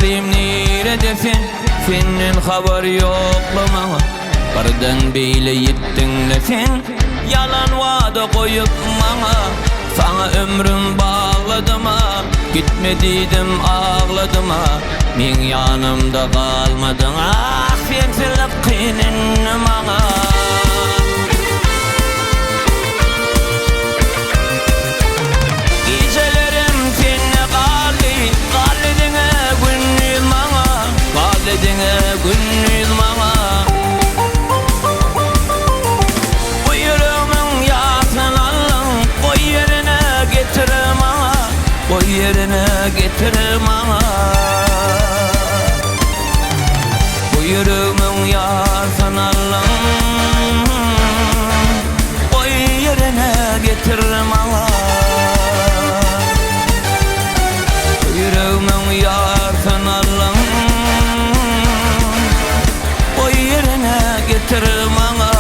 aslim neredesin? Senin haber yoklama, birden beyle yittin de sen. Yalan vada koyup bana, sana ömrüm bağladım ha. Gitme dedim ağladım ha, men yanımda kalmadın. Ah sensiz kıynen bana. Gecelerim seninle kalledine gündüz bana, kalledine gündüz bana. Bu yüreğimin yasın Allah'ım, koy yerine getir bana, koy yerine getir bana. Bu yüreğimin yasın Allah'ım, koy yerine getir bana. Yüreğimin yasın Allah'ım, koy yerine getir bana.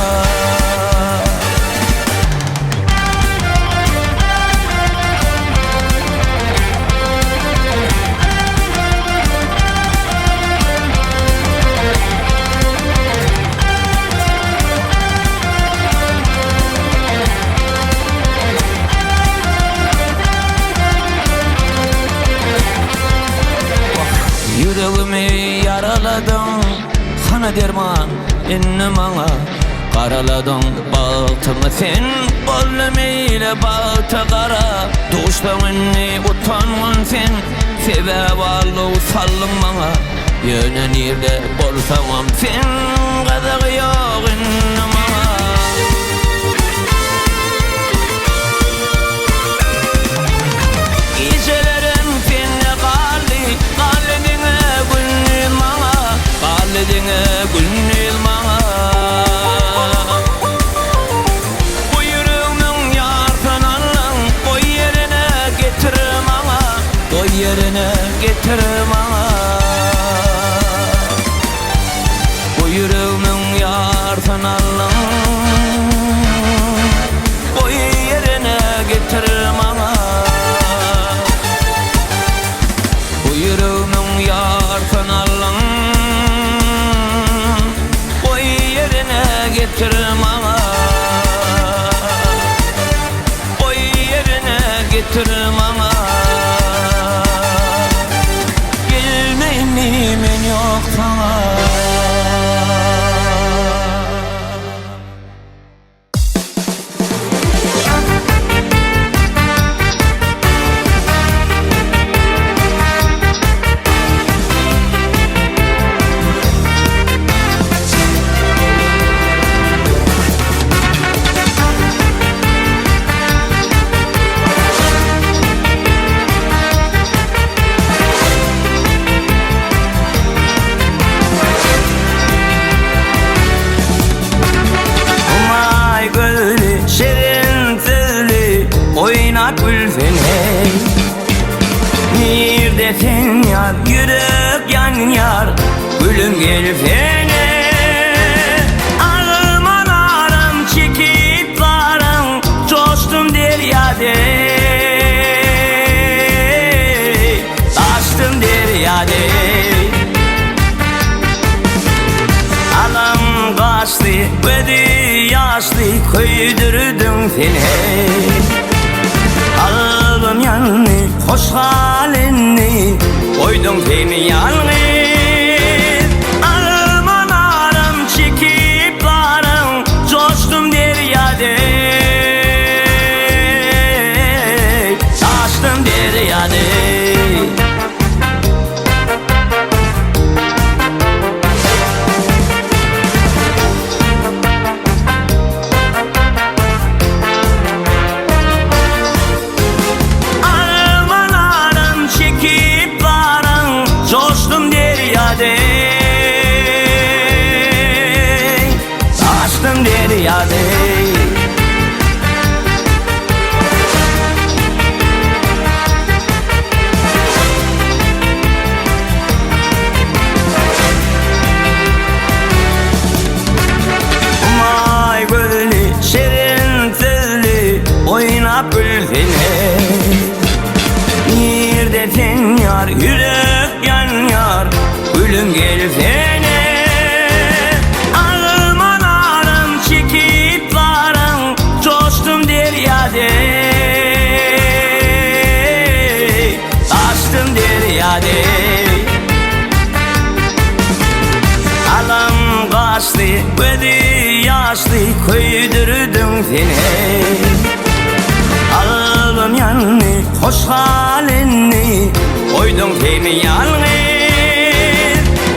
Yüreğimi yaraladın, sana derman inne bana. Karaladın baltımı sen, kollumeyle balta kara. Doğuşlarını utanman sen, sebep aldı sallın bana. Yöne nerede bolsamam sen, kadık yok inne bana. Gecelerim seninle kalledine gündüz bana, kalledine gündüz bana. Bu yüreğimin yasın Allah'ım, koy yerine getir bana, koy yerine getir bana. Bu yüreğimin yasın Allah'ım, koy yerine getir bana. Bu yüreğimin yasın Allah'ım, koy yerine getir bana. Koy yerine getir bana. Gelmeyin men yok sana. Oynat bülfeni, neredesin yar, yürek yan yar, gülüm gel fene. Ağırman ağrım çekip varım, coştum deryade, açtım deryade. Alam kaçtı, ödü yaşlı, köydürdüm seni. Aldım yanını, hoş halini, koydum seni yalnız. Alman ağrım çekip varım, coştum deryade, açtım deryade. Coştum deryade, açtım deryade. Umay gülli, şirin sözlü, oynap bülfeni. Neredesin yar, yürek yan yar, gülüm gel fene. Ağılman ağrım çekip varım, coştum deryada, açtım deryada. Alam kaçtı, gözü yaşlı, köydürdün seni. Aldım yanını, hoş halini, koydum seni yalnız.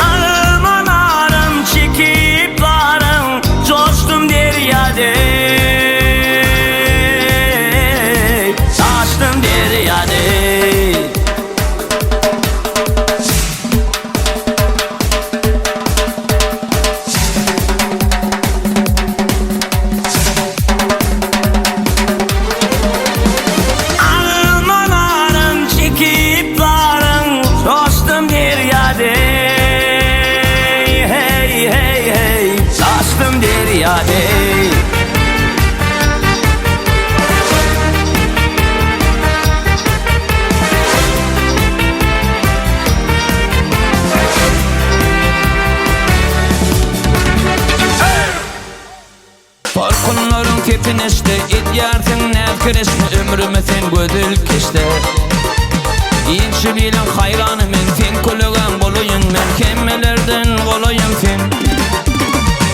Alman ağrım çekip varım, coştum deryada, açtım deryada. Korkunların kepineşte, idyartın nevkireşme, ömrümü sen gödül keşte. İnçi bilen hayranı men, sen kulugan boluyun men, kemmelerden kolayım sen.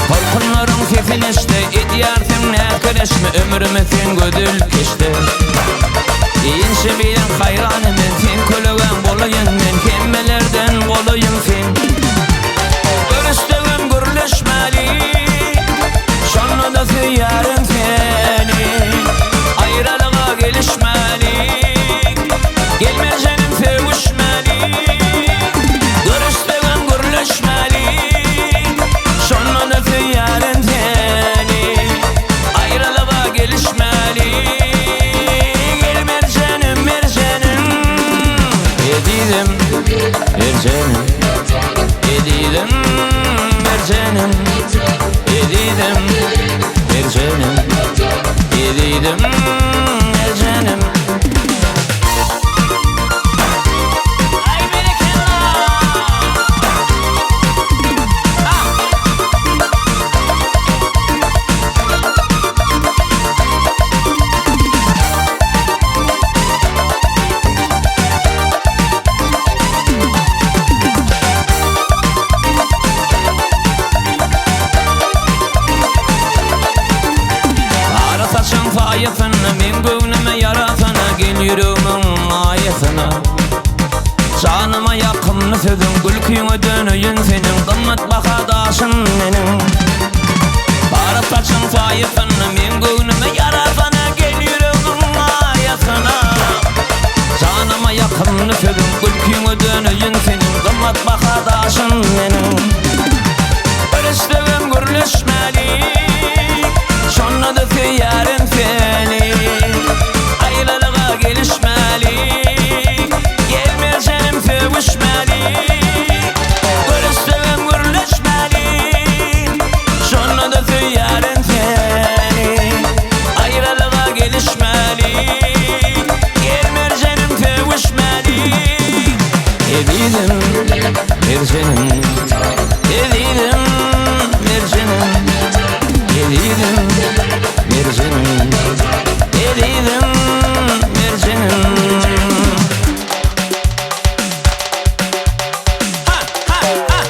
Korkunların kepineşte, idyartın nevkireşme, ömrümü sen gödül keşte. İnçi bilen hayranı men, sen kulugan boluyun men, kemmelerden kolayım sen. Görüştüğüm gürleşmeli, şanlı da yarın seni, ayrılığa gelişmeli, gelmeyeceğim sevişmeli. Görüştüğüm gürleşmeli, şanlı da yarın seni, ayrılığa gelişmeli, gelmeyeceğim mercenim. Edilim mercenim, edilim mercenim, edilim mercenim, edilim mercenim. Ay berekallah. Fayetine, min gönlüme yaratana, gel yüreğimin ayetine. Canıma yakın nefedim, gülküyüne dönüyün senin, kımmet bakadaşın benim. Para saçın fayetine, min gönlüme yaratana, gel yüreğimin ayetine. Canıma yakın nefedim, gülküyüne dönüyün senin, kımmet bakadaşın benim. Görüştüğüm gürleşmeli, şanlı da yarın seni, ayrılığa gelişmeli, gelmeyeceğim sevişmeli. Görüştüğüm gürleşmeli, şanlı da yarın seni, ayrılığa gelişmeli, gelmeyeceğim sevişmeli. Edilim mercenim, edilim mercenim, edilim mercenim, edilim mercenim. Ha ha ha.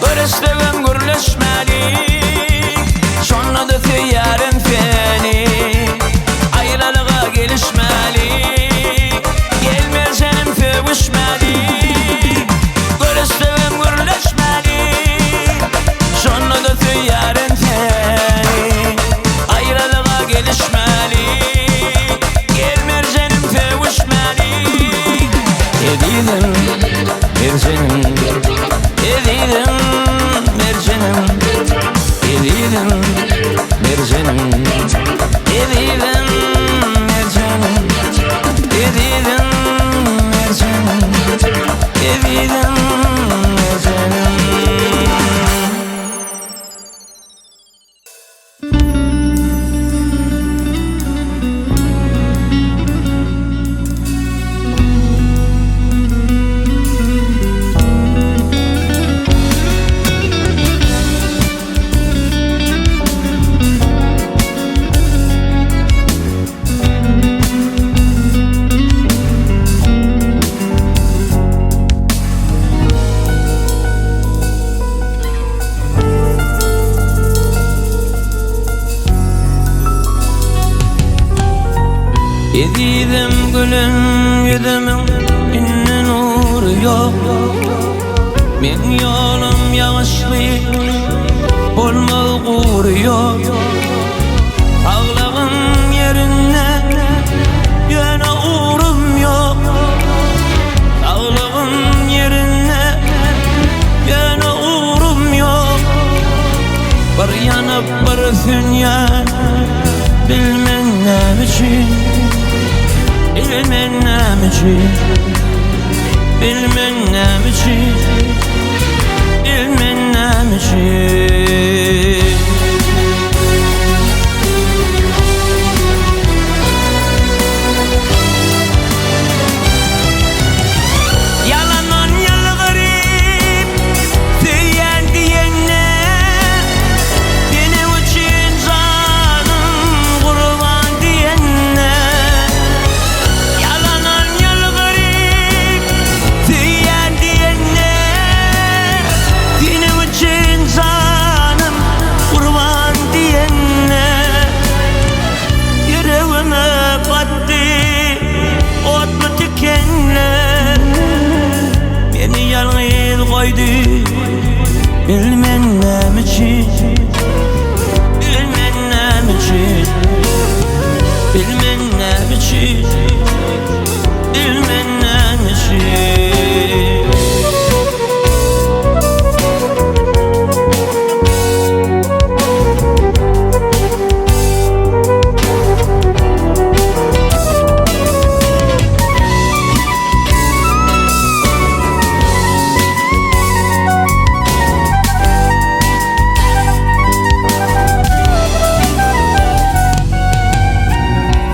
Görüştüğüm gürleşmeli, şanlı da yarın seni, ayrılığa gelişmeli, gelmeyeceğim sevişmeli. Görüştüğüm gürleşmeli, şanlı da yarın seni, ayrılığa gelişmeli, gelmeyeceğim sevişmeli. Edilim mercenim, edilim mercenim, edilim mercenim, edilim mercenim, edilim mercenim, edilim mercenim. Edidem gülüm yüzümün inne nuru yok. Men yolum yavaşlı olmaz guru yok. Ağlağın yerine yöne uğrum yok. Ağlağın yerine yöne uğrum yok. Bir yanıp bir sünyan bilmen nem için, bilmen nem için, bilmen nem için, bilmen nem için. Yalanın yalvarıp söyleyen diyene, benim için canım kurban diyene. Yalanın yalvarıp söyleyen diyene, benim için canım kurban diyene. Yüreğime battı otlu dikenler, beni yalnız koydu bilmem nem için, bilmem nem için, bilmem nem için, bilmem nem için.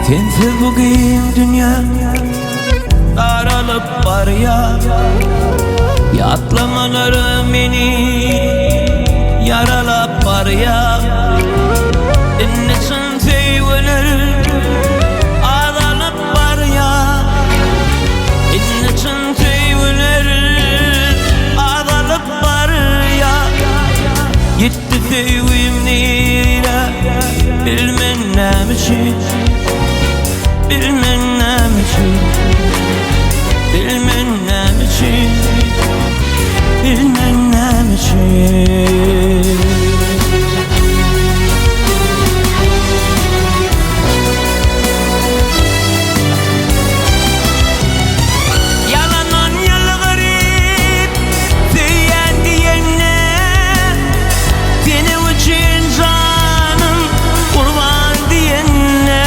Sensiz bugün dünya daralıp var ya, yatlamaları beni yaralap var ya. İnnesin sevgiler ağlanıp var ya, İnnesin sevgiler ağlanıp var ya. Gitti sevgim neyre bilmem nem için, bilmem nem için, bilmem nem için, bilmem nem için. Yalanın yalvarıp söyleyen diyene, benim için canım kurban diyene.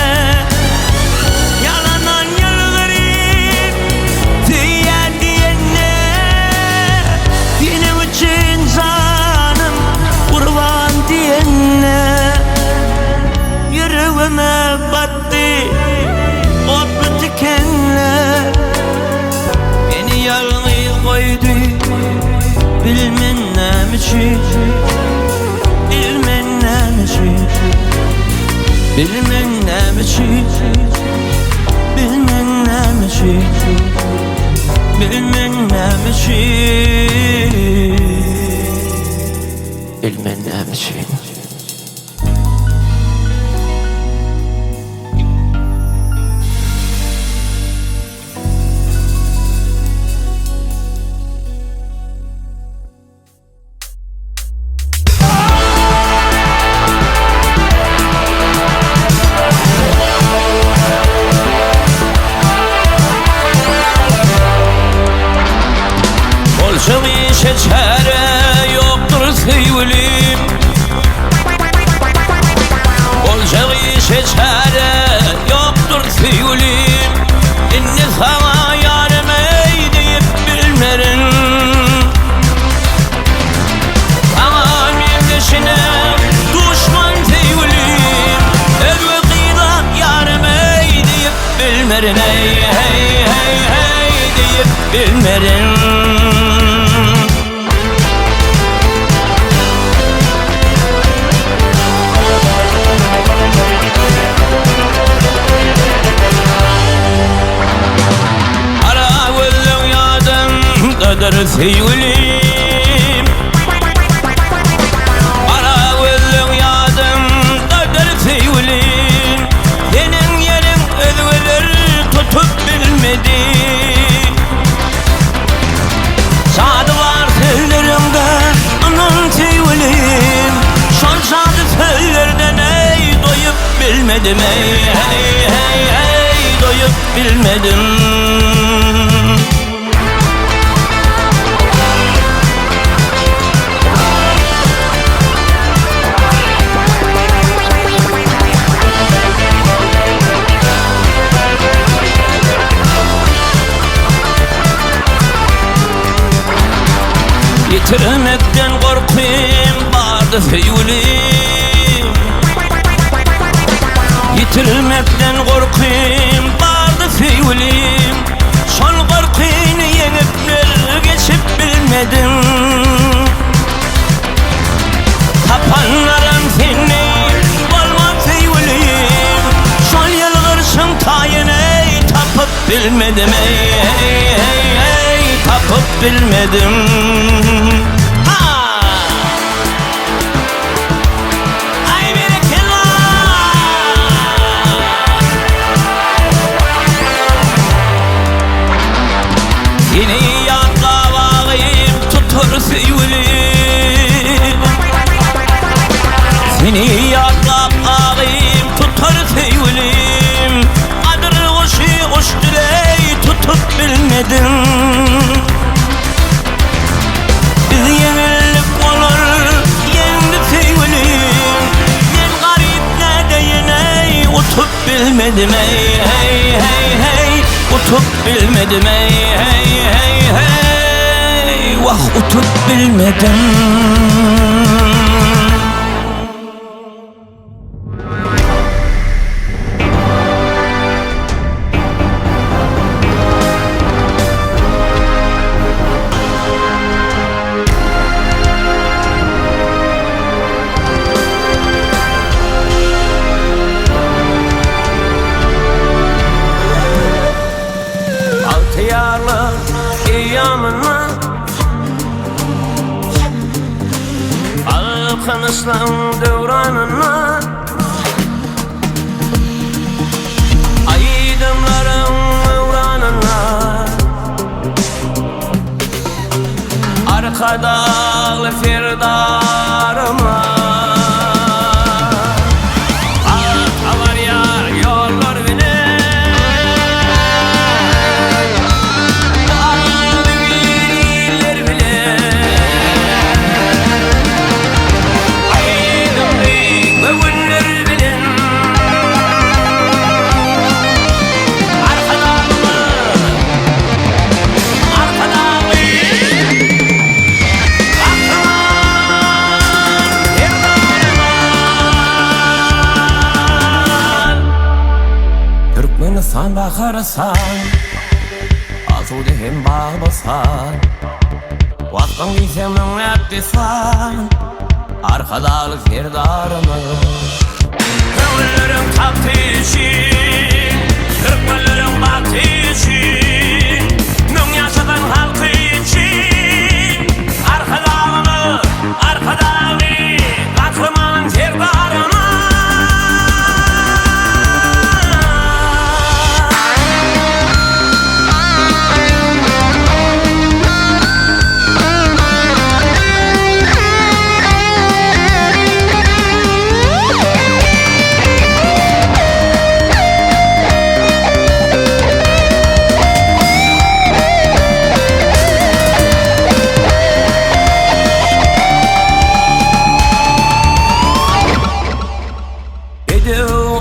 Yalanın yalvarıp söyleyen diyene, benim için canım kurban diyene. Yüreğime battı otlu dikenler, beni yalnız koydu bilmem nem için, bilmem nem için, bilmem nem için, bilmem nem için, bilmem nem için, bilmem nem için. Olsun işe çare yoktur sevgilim, olacak işe çare yoktur sevgilim. İnne sana yarım eydeyip bilmerin, sana mildeşine düşman sevgilim. Elve kıyıdan yarım eydeyip bilmerin, hey hey hey hey deyip bilmerin. Sevgilim, ara gözlüm yadım kader sevgilim. Senin yerin özgürler bilmedim ey hey hey hey, doyup bilmedim. Yitirmekten korkuyum vardı feyulim, yitirmekten korkuyum vardı feyulim. Son korkuyunu yenip geçip bilmedim. Tapanların seni olma feyulim, son yılgırsın tayine tapıp bilmedim ey hey hey hey, tapıp bilmedim. Seni yanına bağlayıp tutur feyulim, seni yanına bağlayıp tutur feyulim. Adını kuşu kuş dileği tutup bilmedim. Biz yenilip olur yendi feyulim, ben garip nerede yine utup bilmedim ey hey hey hey, utup bilmedim ey hey hey hey, vah utup bilmedim. Altıyarlı iyamına Alkın İslam devranına, aydınların evranına, arkadalı firdarıma. Alta var ya yollar bile, Türkmenistan bakarsan, Asude hem bağbasan, Vakkan giysemin ettisan, arkadalı firdarımı. Kıvırlarım taktı için, Türkmenlerin baktı için, Nün yaşadan halkı için, arkadalı, arkadalı, kahramanın firdarımı.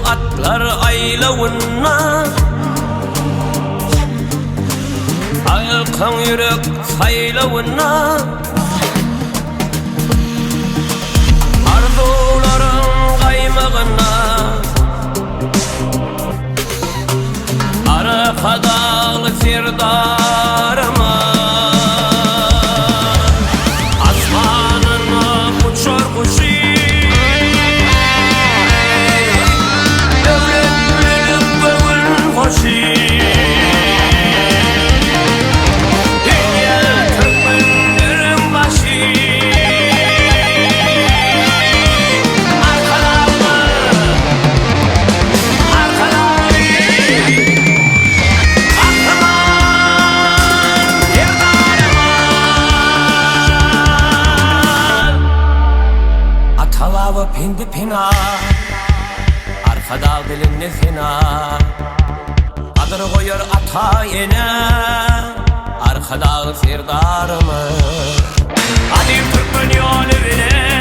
Atlar aylavuna, Alkan yürek saylavuna, arzuların kaymağına, arkadalı firdarıma. Asmanına uçar kuşu, Pindi pina, Arkada dilini fina Adır koyur ata yine Arkada sirdarımı Adim Türkmen yolu bile